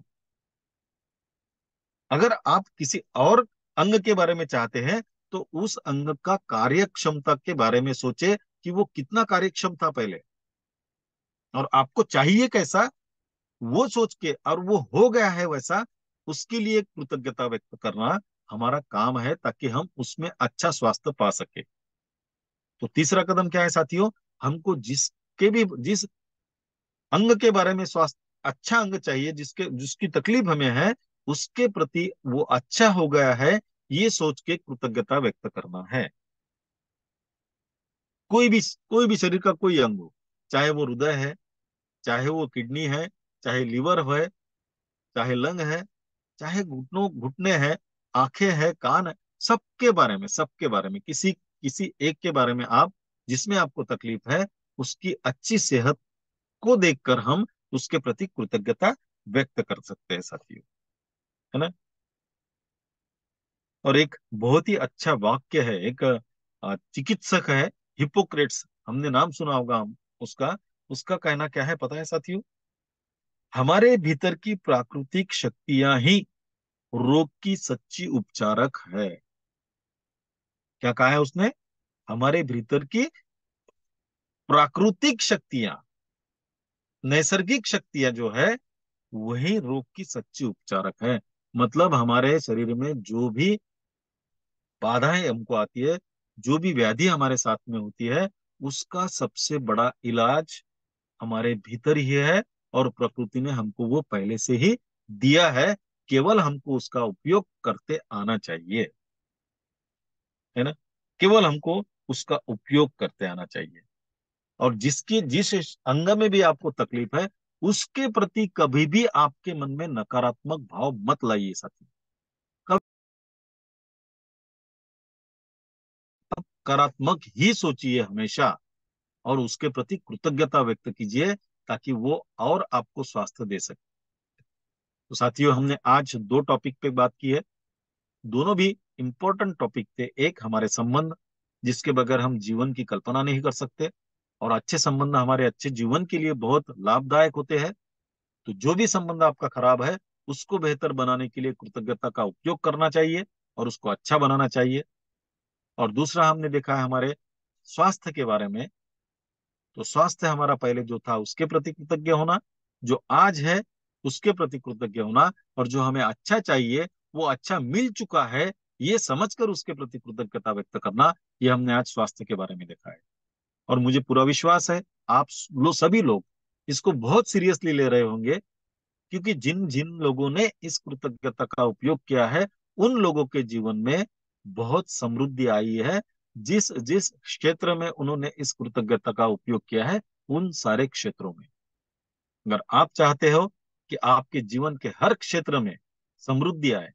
अगर आप किसी और अंग के बारे में चाहते हैं तो उस अंग का कार्य क्षमता के बारे में सोचे कि वो कितना कार्यक्षम था पहले, और आपको चाहिए कैसा, वो सोच के, और वो हो गया है वैसा, उसके लिए कृतज्ञता व्यक्त करना हमारा काम है, ताकि हम उसमें अच्छा स्वास्थ्य पा सके। तो तीसरा कदम क्या है साथियों? हमको जिस अंग के बारे में स्वास्थ्य अच्छा अंग चाहिए, जिसके जिसकी तकलीफ हमें है उसके प्रति वो अच्छा हो गया है, ये सोच के कृतज्ञता व्यक्त करना है। कोई भी शरीर का कोई अंग हो, चाहे वो हृदय है, चाहे वो किडनी है, चाहे लीवर है, चाहे लंग है, चाहे घुटने हैं, आंखें हैं, कान है, सबके बारे में किसी किसी एक के बारे में आप, जिसमें आपको तकलीफ है, उसकी अच्छी सेहत को देखकर हम उसके प्रति कृतज्ञता व्यक्त कर सकते हैं साथियों। है ना? और एक बहुत ही अच्छा वाक्य है, एक चिकित्सक है, हिपोक्रेट्स, हमने नाम सुना होगा उसका। उसका कहना क्या है पता है साथियों? हमारे भीतर की प्राकृतिक शक्तियां ही रोग की सच्ची उपचारक है। क्या कहा है उसने? हमारे भीतर की प्राकृतिक शक्तियां, नैसर्गिक शक्तियां जो है वही रोग की सच्ची उपचारक है। मतलब हमारे शरीर में जो भी बाधाएं हमको आती है, जो भी व्याधि हमारे साथ में होती है, उसका सबसे बड़ा इलाज हमारे भीतर ही है, और प्रकृति ने हमको वो पहले से ही दिया है। केवल हमको उसका उपयोग करते आना चाहिए। है ना? केवल हमको उसका उपयोग करते आना चाहिए। और जिस अंग में भी आपको तकलीफ है उसके प्रति कभी भी आपके मन में नकारात्मक भाव मत लाइए साथी। कब सकारात्मक ही सोचिए हमेशा, और उसके प्रति कृतज्ञता व्यक्त कीजिए, ताकि वो और आपको स्वास्थ्य दे सके। तो साथियों, हमने आज दो टॉपिक पे बात की है। दोनों भी इंपॉर्टेंट टॉपिक थे। एक हमारे संबंध, जिसके बगैर हम जीवन की कल्पना नहीं कर सकते, और अच्छे संबंध हमारे अच्छे जीवन के लिए बहुत लाभदायक होते हैं। तो जो भी संबंध आपका खराब है उसको बेहतर बनाने के लिए कृतज्ञता का उपयोग करना चाहिए और उसको अच्छा बनाना चाहिए। और दूसरा हमने देखा है हमारे स्वास्थ्य के बारे में। तो स्वास्थ्य हमारा पहले जो था उसके प्रति कृतज्ञ होना, जो आज है उसके प्रति कृतज्ञ होना, और जो हमें अच्छा चाहिए वो अच्छा मिल चुका है ये समझकर उसके प्रति कृतज्ञता व्यक्त करना, ये हमने आज स्वास्थ्य के बारे में देखा है। और मुझे पूरा विश्वास है आप सभी लोग इसको बहुत सीरियसली ले रहे होंगे, क्योंकि जिन जिन लोगों ने इस कृतज्ञता का उपयोग किया है, उन लोगों के जीवन में बहुत समृद्धि आई है। जिस जिस क्षेत्र में उन्होंने इस कृतज्ञता का उपयोग किया है, उन सारे क्षेत्रों में, अगर आप चाहते हो कि आपके जीवन के हर क्षेत्र में समृद्धि आए,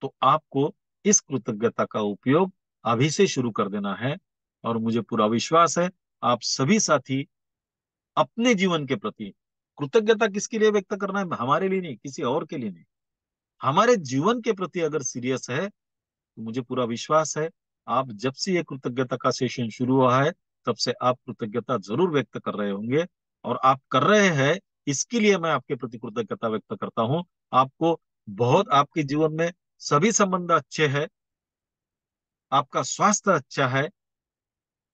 तो आपको इस कृतज्ञता का उपयोग अभी से शुरू कर देना है। और मुझे पूरा विश्वास है, आप सभी साथी अपने जीवन के प्रति कृतज्ञता किसके लिए व्यक्त करना है? हमारे लिए नहीं, किसी और के लिए नहीं, हमारे जीवन के प्रति अगर सीरियस है, तो मुझे पूरा विश्वास है, आप जब से ये कृतज्ञता का सेशन शुरू हुआ है, तब से आप कृतज्ञता जरूर व्यक्त कर रहे होंगे। और आप कर रहे हैं, इसके लिए मैं आपके प्रति कृतज्ञता व्यक्त करता हूँ। आपको बहुत, आपके जीवन में सभी संबंध अच्छे हैं, आपका स्वास्थ्य अच्छा है,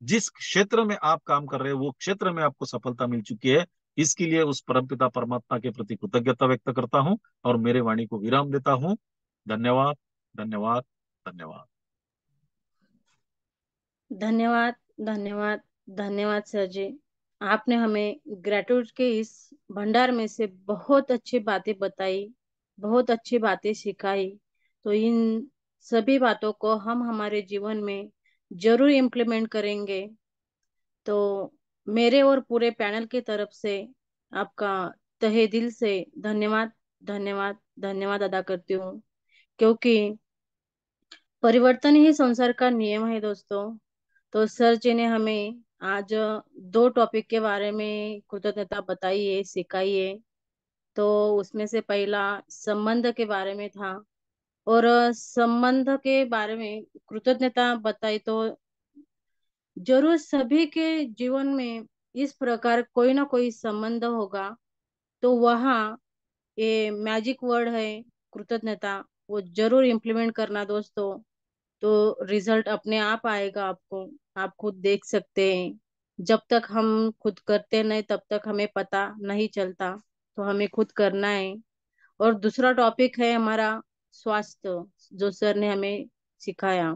जिस क्षेत्र में आप काम कर रहे हो वो क्षेत्र में आपको सफलता मिल चुकी है। इसके लिए उस परमपिता परमात्मा के प्रति कृतज्ञता व्यक्त करता हूँ और मेरे वाणी को विराम देता हूँ। धन्यवाद, धन्यवाद, धन्यवाद। धन्यवाद, धन्यवाद, धन्यवाद सर जी। आपने हमें ग्रेट्यूड के इस भंडार में से बहुत अच्छी बातें बताई, बहुत अच्छी बातें सिखाई। तो इन सभी बातों को हम हमारे जीवन में जरूर इम्प्लीमेंट करेंगे। तो मेरे और पूरे पैनल की तरफ से आपका तहे दिल से धन्यवाद, धन्यवाद, धन्यवाद अदा करती हूँ। क्योंकि परिवर्तन ही संसार का नियम है दोस्तों। तो सर जी ने हमें आज दो टॉपिक के बारे में कृतज्ञता बताई है, सिखाई है। तो उसमें से पहला संबंध के बारे में था, और संबंध के बारे में कृतज्ञता बताई। तो जरूर सभी के जीवन में इस प्रकार कोई ना कोई संबंध होगा। तो वहाँ ये मैजिक वर्ड है कृतज्ञता, वो जरूर इम्प्लीमेंट करना दोस्तों। तो रिजल्ट अपने आप आएगा आपको, आप खुद देख सकते हैं। जब तक हम खुद करते नहीं तब तक हमें पता नहीं चलता। तो हमें खुद करना है। और दूसरा टॉपिक है हमारा स्वास्थ्य, जो सर ने हमें सिखाया।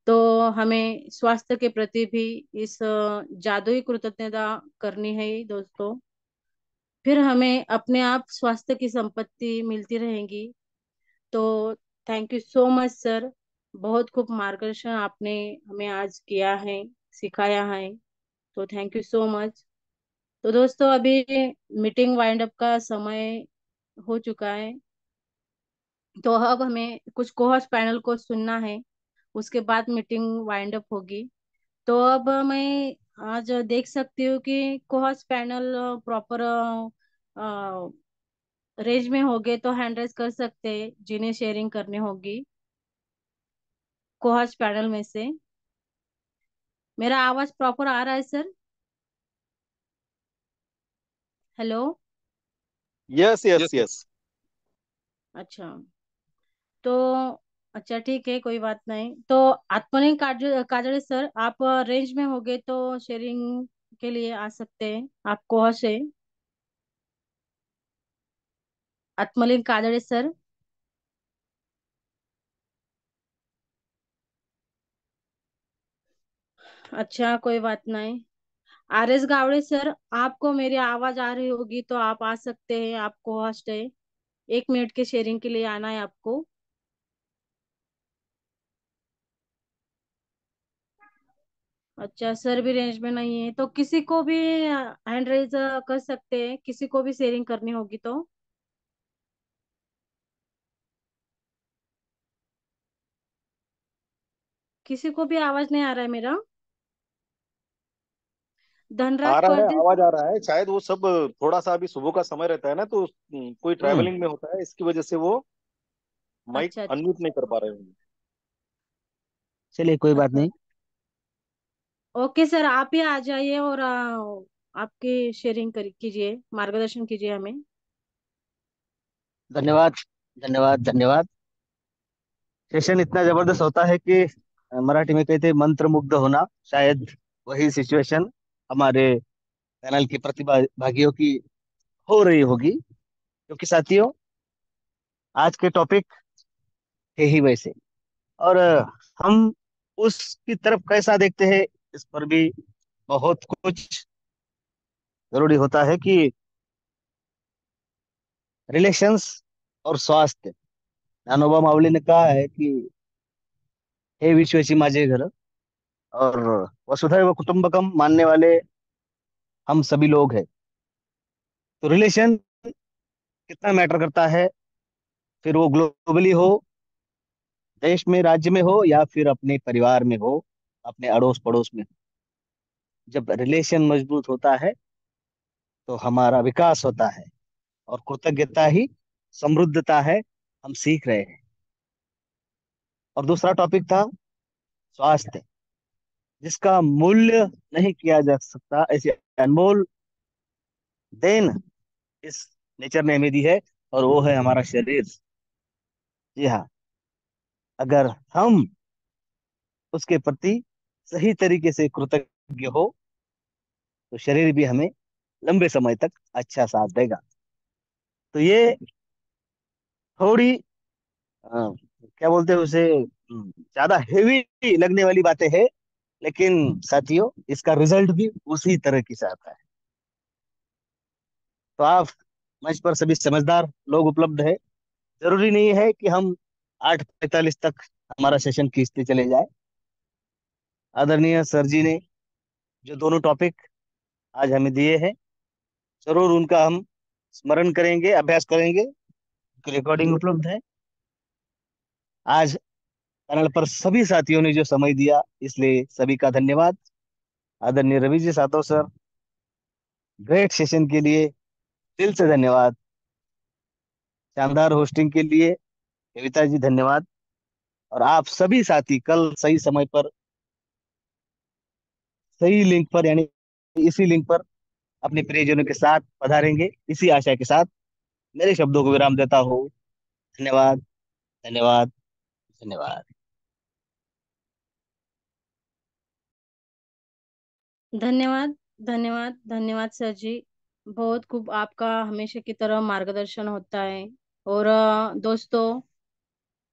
तो हमें स्वास्थ्य के प्रति भी इस जादुई कृतज्ञता करनी है दोस्तों। फिर हमें अपने आप स्वास्थ्य की संपत्ति मिलती रहेगी। तो thank you so much sir. बहुत खूब मार्गदर्शन आपने हमें आज किया है, सिखाया है। तो थैंक यू सो मच। तो दोस्तों अभी मीटिंग वाइंड अप का समय हो चुका है। तो अब हमें कुछ कोहोस्ट पैनल को सुनना है, उसके बाद मीटिंग वाइंड अप होगी। तो अब मैं आज देख सकती हूँ कि कोहोस्ट पैनल प्रॉपर रेंज में होगे तो हैंड रेज कर सकते हैं जिन्हें शेयरिंग करनी होगी कोहोस्ट पैनल में से। मेरा आवाज प्रॉपर आ रहा है sir? Hello. Yes, yes, yes. अच्छा। तो अच्छा ठीक है, कोई बात नहीं। तो आत्मनिक काजल सर, आप रेंज में होगे तो शेयरिंग के लिए आ सकते हैं। आप कोहोस्ट है आत्मलिंग काजड़े सर। अच्छा कोई बात नहीं। आर एस गावड़े सर, आपको मेरी आवाज आ रही होगी तो आप आ सकते हैं, आपको होस्ट है। 1 मिनट के शेयरिंग के लिए आना है आपको। अच्छा सर भी रेंज में नहीं है तो किसी को भी हैंड रेज कर सकते हैं, किसी को भी शेयरिंग करनी होगी तो। किसी को भी आवाज नहीं आ रहा है मेरा? आ धनराज रहा है, परदेश। आवाज आ रहा है। शायद वो सब थोड़ा सा अभी सुबह का समय रहता है ना, तो कोई ट्रैवलिंग में होता है, इसकी वजह से वो माइक अच्छा अनम्यूट नहीं कर पा रहे होंगे। चलिए कोई बात अच्छा। नहीं। ओके सर, आप ही आ जाइए और आपकी शेयरिंग कर कीजिए, मार्गदर्शन कीजिए हमें। धन्यवाद, धन्यवाद, धन्यवाद। सेशन इतना जबरदस्त होता है कि मराठी में कहते हैं मंत्र मुग्ध होना। शायद वही सिचुएशन हमारे पैनल के प्रतिभागियों की हो रही होगी, क्योंकि साथियों आज के टॉपिक है ही वैसे। और हम उसकी तरफ कैसा देखते हैं, इस पर भी बहुत कुछ जरूरी होता है कि रिलेशंस और स्वास्थ्य। ज्ञानोबा माऊली ने कहा है कि हे विश्वेशी माझे घर, और वसुधैव कुटुंबकम मानने वाले हम सभी लोग हैं। तो रिलेशन कितना मैटर करता है, फिर वो ग्लोबली हो, देश में, राज्य में हो, या फिर अपने परिवार में हो, अपने अड़ोस पड़ोस में हो। जब रिलेशन मजबूत होता है तो हमारा विकास होता है, और कृतज्ञता ही समृद्धता है, हम सीख रहे हैं। और दूसरा टॉपिक था स्वास्थ्य, जिसका मूल्य नहीं किया जा सकता, ऐसी अनमोल देन इस नेचर ने हमें दी है, और वो है हमारा शरीर। जी हाँ, अगर हम उसके प्रति सही तरीके से कृतज्ञ हो तो शरीर भी हमें लंबे समय तक अच्छा साथ देगा। तो ये थोड़ी क्या बोलते हैं उसे, ज्यादा हेवी लगने वाली बातें हैं, लेकिन साथियों इसका रिजल्ट भी उसी तरह के साथ है। तो आप, मंच पर सभी समझदार लोग उपलब्ध है। जरूरी नहीं है कि हम 8:45 तक हमारा सेशन खींचते चले जाए। आदरणीय सर जी ने जो दोनों टॉपिक आज हमें दिए हैं, जरूर उनका हम स्मरण करेंगे, अभ्यास करेंगे। रिकॉर्डिंग उपलब्ध है। आज पैनल पर सभी साथियों ने जो समय दिया, इसलिए सभी का धन्यवाद। आदरणीय Ravi ji Satav sir, great session के लिए दिल से धन्यवाद। शानदार होस्टिंग के लिए कविता जी धन्यवाद। और आप सभी साथी कल सही समय पर, सही लिंक पर, यानी इसी लिंक पर अपने प्रियजनों के साथ पधारेंगे, इसी आशा के साथ मेरे शब्दों को विराम देता हूँ। धन्यवाद, धन्यवाद, धन्यवाद। धन्यवाद, धन्यवाद, धन्यवाद सर जी। बहुत खूब, आपका हमेशा की तरह मार्गदर्शन होता है। और दोस्तों,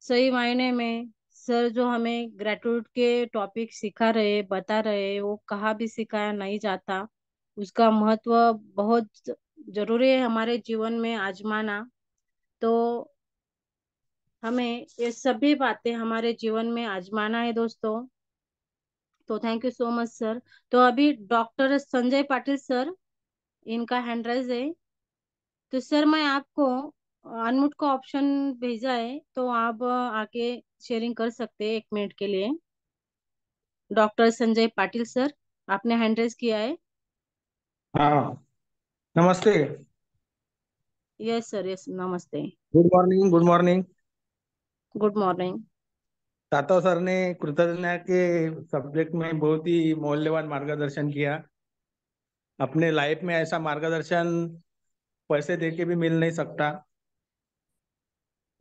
सही मायने में सर जो हमें ग्रेटिट्यूड के टॉपिक सिखा रहे, बता रहे, वो कहाँ भी सिखाया नहीं जाता। उसका महत्व बहुत जरूरी है हमारे जीवन में आजमाना। तो हमें ये सभी बातें हमारे जीवन में आजमाना है दोस्तों। तो thank you so much sir. तो अभी डॉक्टर संजय पाटिल सर, इनका हैंड राइज है। तो सर मैं आपको अनम्यूट का ऑप्शन भेजा है, तो आप आके शेयरिंग कर सकते हैं 1 मिनट के लिए। डॉक्टर संजय पाटिल सर, आपने हैंड रेज किया है। हाँ, नमस्ते। यस सर, यस, नमस्ते। Good morning, good morning. Good morning. तातो सर ने कृतज्ञता के सब्जेक्ट में बहुत ही मूल्यवान मार्गदर्शन किया। अपने लाइफ में ऐसा मार्गदर्शन पैसे दे के भी मिल नहीं सकता।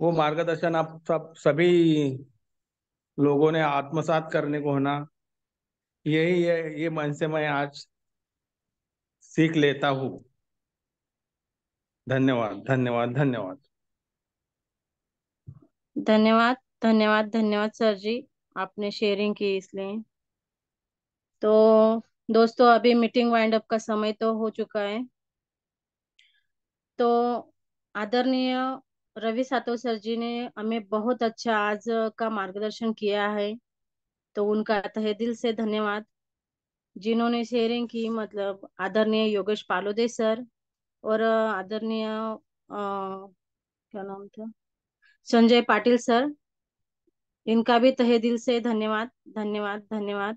वो मार्गदर्शन आप सब सभी लोगों ने आत्मसात करने को होना, यही है। ये मन से मैं आज सीख लेता हूँ। धन्यवाद, धन्यवाद, धन्यवाद। धन्यवाद, धन्यवाद, धन्यवाद सर जी, आपने शेयरिंग की इसलिए। तो दोस्तों, अभी मीटिंग वाइंड अप का समय तो हो चुका है। तो आदरणीय रवि सातव सर जी ने हमें बहुत अच्छा आज का मार्गदर्शन किया है। तो उनका तहे दिल से धन्यवाद। जिन्होंने शेयरिंग की, मतलब आदरणीय योगेश पालोदे सर, और आदरणीय क्या नाम था, संजय पाटिल सर, इनका भी तहे दिल से धन्यवाद, धन्यवाद, धन्यवाद।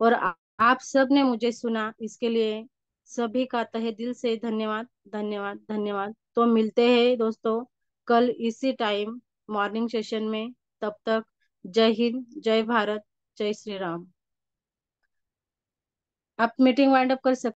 और आप सब ने मुझे सुना, इसके लिए सभी का तहे दिल से धन्यवाद, धन्यवाद, धन्यवाद। तो मिलते हैं दोस्तों कल इसी टाइम मॉर्निंग सेशन में। तब तक जय हिंद, जय भारत, जय श्री राम। आप मीटिंग वाइंड अप कर सकते